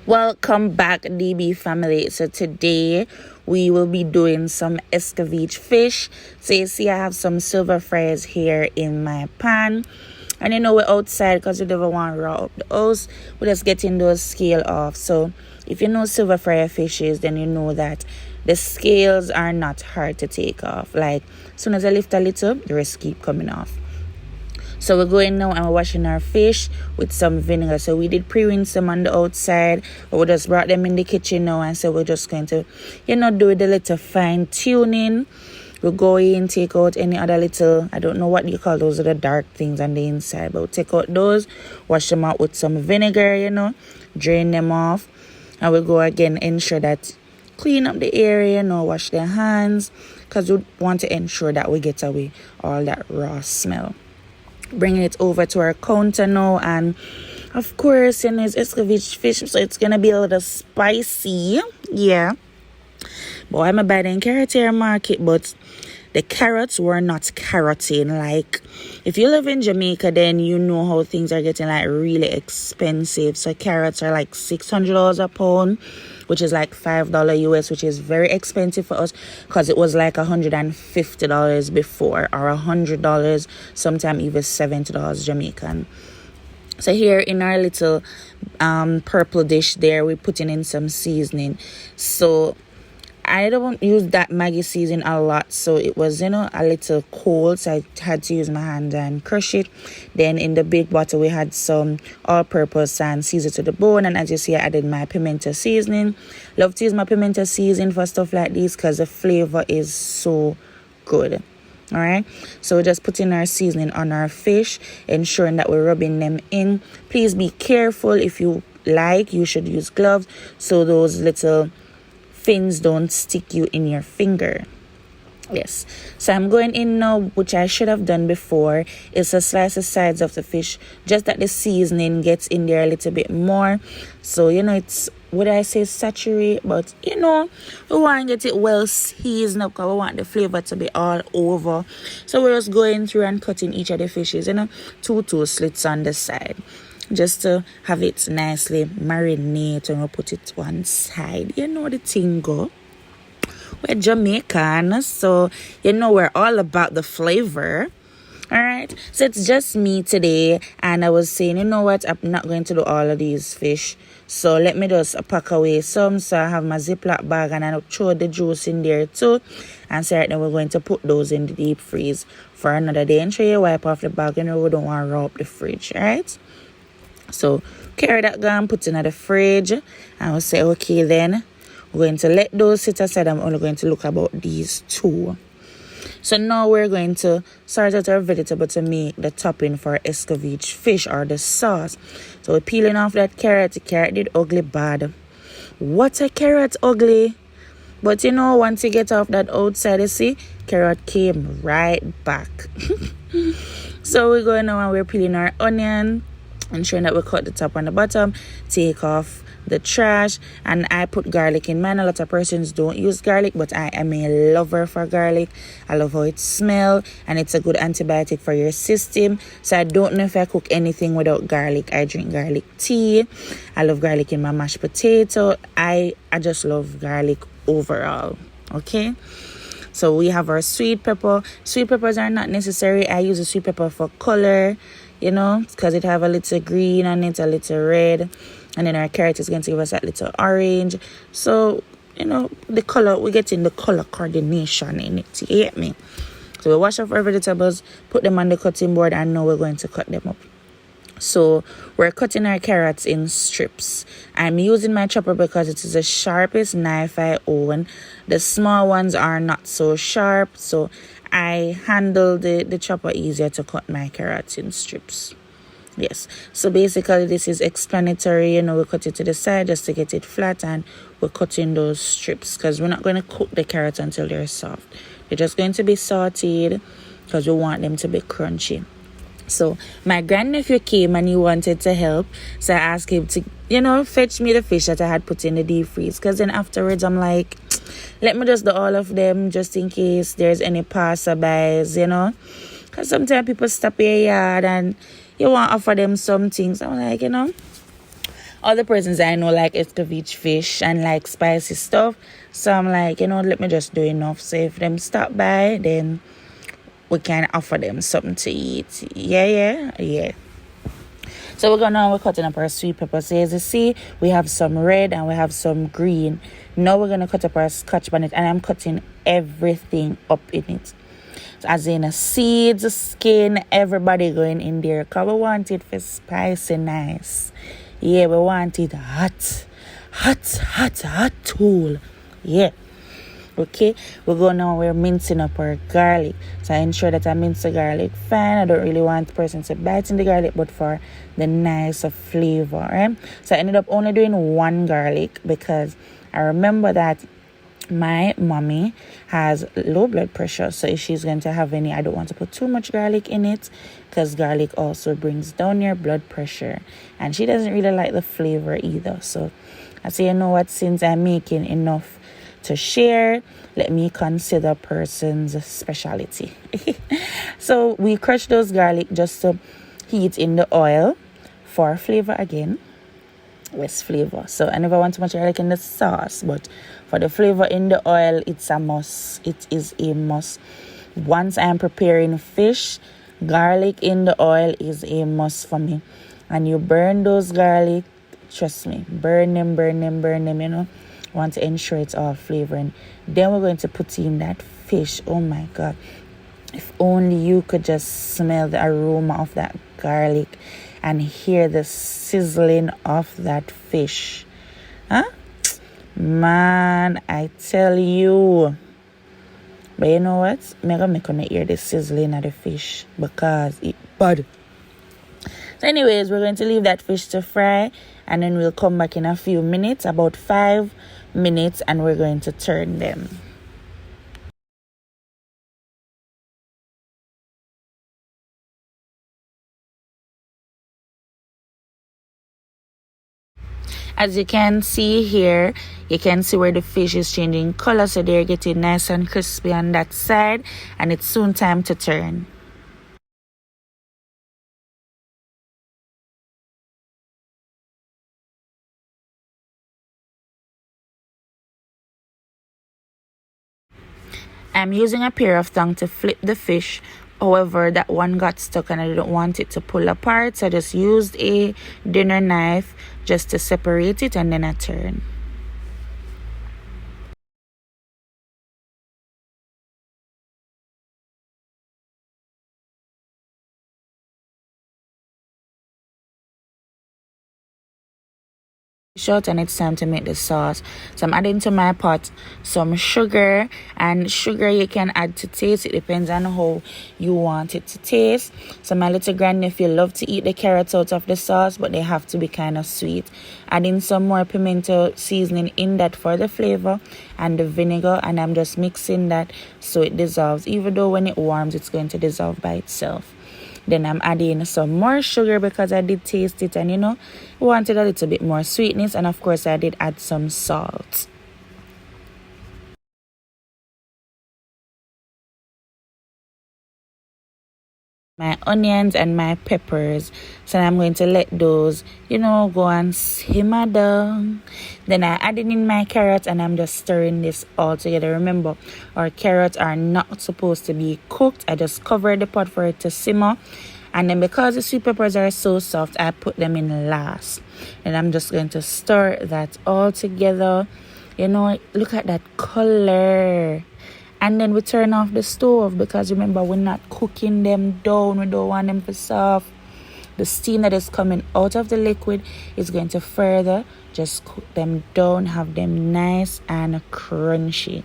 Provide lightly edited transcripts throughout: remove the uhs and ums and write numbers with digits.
Welcome back, DB family. So today we will be doing some Escovich fish. So you see I have some silver fries here in my pan. And we're outside because we never want to raw up the house. We're just getting those scale off. So if you know silver fry fishes, then you know that the scales are not hard to take off. Like as soon as I lift a little, the rest keep coming off. So we're going now and we're washing our fish with some vinegar. So we did pre-rinse them on the outside, but we just brought them in the kitchen now, and so we're just going to, do the little fine tuning. We'll go in, take out any other little, I don't know what you call those, are the dark things on the inside, but we'll take out those, wash them out with some vinegar, drain them off, and we'll go again, ensure that clean up the area, wash their hands, because we want to ensure that we get away all that raw smell. Bringing it over to our counter now, and of course it's Escovich fish, so it's gonna be a little spicy. Yeah, boy, I'm a bad in carrot here market, but the carrots were not carroting. Like if you live in Jamaica, then you know how things are getting like really expensive. So carrots are like $600 a pound, which is like $5 US, which is very expensive for us because it was like $150 before, or $100, sometimes even $70 Jamaican. So here in our little purple dish there, we're putting in some seasoning. So I don't use that Maggi seasoning a lot, so it was a little cold, so I had to use my hand and crush it. Then in the big bottle we had some all-purpose and season to the bone, and as you see I added my pimento seasoning. Love to use my pimento seasoning for stuff like this because the flavor is so good. All right, so we're just putting our seasoning on our fish, ensuring that we're rubbing them in. Please be careful. If you should use gloves so those little fins don't stick you in your finger. Yes, so I'm going in now, which I should have done before, is to slice the sides of the fish just that the seasoning gets in there a little bit more. So it's, would I say saturate, but we want to get it well seasoned up because we want the flavor to be all over. So we're just going through and cutting each of the fishes, two slits on the side, just to have it nicely marinate, and we'll put it one side. The thing go. We're Jamaican, so we're all about the flavor. All right, so it's just me today, and I was saying, you know what, I'm not going to do all of these fish, so let me just pack away some. So I have my Ziploc bag, and I'll throw the juice in there too, and so right now we're going to put those in the deep freeze for another day. And sure you wipe off the bag, we don't want to raw up the fridge, all right? So carry that gun, put it in the fridge, and we'll say, okay, then we're going to let those sit aside. I'm only going to look about these two. So now we're going to sort out our vegetable to make the topping for Escovich fish, or the sauce. So we're peeling off that carrot. The carrot did ugly bad. What a carrot ugly. But once you get off that outside, you see, carrot came right back. So we're going now and we're peeling our onion, ensuring that we cut the top and the bottom, take off the trash, and I put garlic in mine. A lot of persons don't use garlic, but I am a lover for garlic. I love how it smells, and it's a good antibiotic for your system. So I don't know if I cook anything without garlic. I drink garlic tea. I love garlic in my mashed potato. I just love garlic overall. Okay, so we have our sweet pepper. Sweet peppers are not necessary. I use a sweet pepper for color, because it have a little green on it, a little red, and then our carrot is going to give us that little orange. So the color, we're getting the color coordination in it. You get me? So we wash off our vegetables, put them on the cutting board, and now we're going to cut them up. So we're cutting our carrots in strips. I'm using my chopper because it is the sharpest knife I own. The small ones are not so sharp, so I handle the chopper easier to cut my carrots in strips. Yes, so basically this is explanatory. We cut it to the side just to get it flat, and we're cutting those strips because we're not going to cook the carrots until they're soft. They're just going to be sauteed because we want them to be crunchy. So my grandnephew came and he wanted to help, so I asked him to fetch me the fish that I had put in the deep freeze, because then afterwards I'm like, let me just do all of them just in case there's any passerbys, because sometimes people stop in your yard and you want to offer them some things. I'm like, all the persons I know like Escovich Fish and like spicy stuff. So I'm like, let me just do enough. So if them stop by, then we can offer them something to eat. Yeah. So we're cutting up our sweet peppers. So as you see, we have some red and we have some green. Now we're gonna cut up our scotch bonnet, and I'm cutting everything up in it. So as in seeds, skin, everybody going in there. Cause we want it for spicy nice. Yeah, we want it hot tool. Yeah. Okay, we're mincing up our garlic. So I ensure that I mince the garlic fine. I don't really want the person to bite in the garlic, but for the nice flavor, right? So I ended up only doing one garlic because I remember that my mommy has low blood pressure. So if she's going to have any, I don't want to put too much garlic in it because garlic also brings down your blood pressure. And she doesn't really like the flavor either. So I say, you know what, since I'm making enough to share, let me consider person's specialty. So we crush those garlic just to heat in the oil for flavor again. West flavor. So I never want too much garlic in the sauce, but for the flavor in the oil, it's a must. It is a must. Once I'm preparing fish, garlic in the oil is a must for me. And you burn those garlic, trust me, burn them, want to ensure it's all flavoring. Then we're going to put in that fish. Oh my god, if only you could just smell the aroma of that garlic and hear the sizzling of that fish. Man, I tell you. But you know what, I'm gonna hear the sizzling of the fish because it's bad. So anyways, we're going to leave that fish to fry, and then we'll come back in a few minutes, about 5 minutes, and we're going to turn them. As you can see here, you can see where the fish is changing color, so they're getting nice and crispy on that side, and it's soon time to turn. I'm using a pair of tongs to flip the fish. However, that one got stuck and I didn't want it to pull apart, so I just used a dinner knife just to separate it, and then I turn. Short, and it's time to make the sauce. So I'm adding to my pot some sugar, and sugar you can add to taste. It depends on how you want it to taste. So my little grandnephew love to eat the carrots out of the sauce, but they have to be kind of sweet. Adding some more pimento seasoning in that for the flavor, and the vinegar, and I'm just mixing that so it dissolves. Even though when it warms, it's going to dissolve by itself. Then I'm adding some more sugar because I did taste it, and wanted a little bit more sweetness, and of course I did add some salt. My onions and my peppers, so I'm going to let those go and simmer down. Then I added in my carrots, and I'm just stirring this all together. Remember, our carrots are not supposed to be cooked. I just covered the pot for it to simmer, and then because the sweet peppers are so soft, I put them in last. And I'm just going to stir that all together. Look at that color. And then we turn off the stove because remember, we're not cooking them down. We don't want them to soft. The steam that is coming out of the liquid is going to further just cook them down, have them nice and crunchy.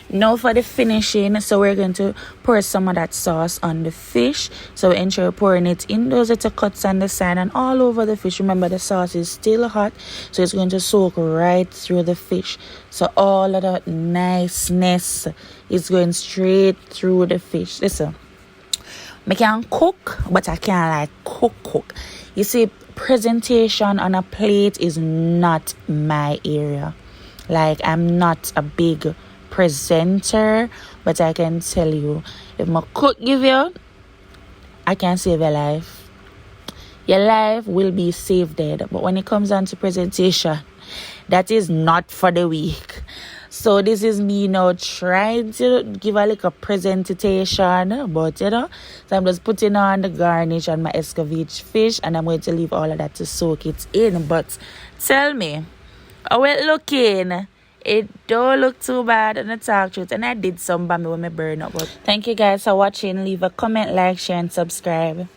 Now for the finishing, so we're going to pour some of that sauce on the fish. So ensure pouring it in those little cuts on the side and all over the fish. Remember, the sauce is still hot, so it's going to soak right through the fish. So all of that niceness is going straight through the fish. Listen, I can cook, but I can't cook. You see, presentation on a plate is not my area. I'm not a big presenter, but I can tell you, if my cook give you, I can save your life. your life will be saved dead. But when it comes down to presentation, that is not for the weak. So this is me now trying to give a little presentation, but so I'm just putting on the garnish on my Escovich fish, and I'm going to leave all of that to soak it in. But tell me, how it looking? It don't look too bad on the talk truth, and I did some bammy when I burn up. But thank you guys for watching. Leave a comment, like, share, and subscribe.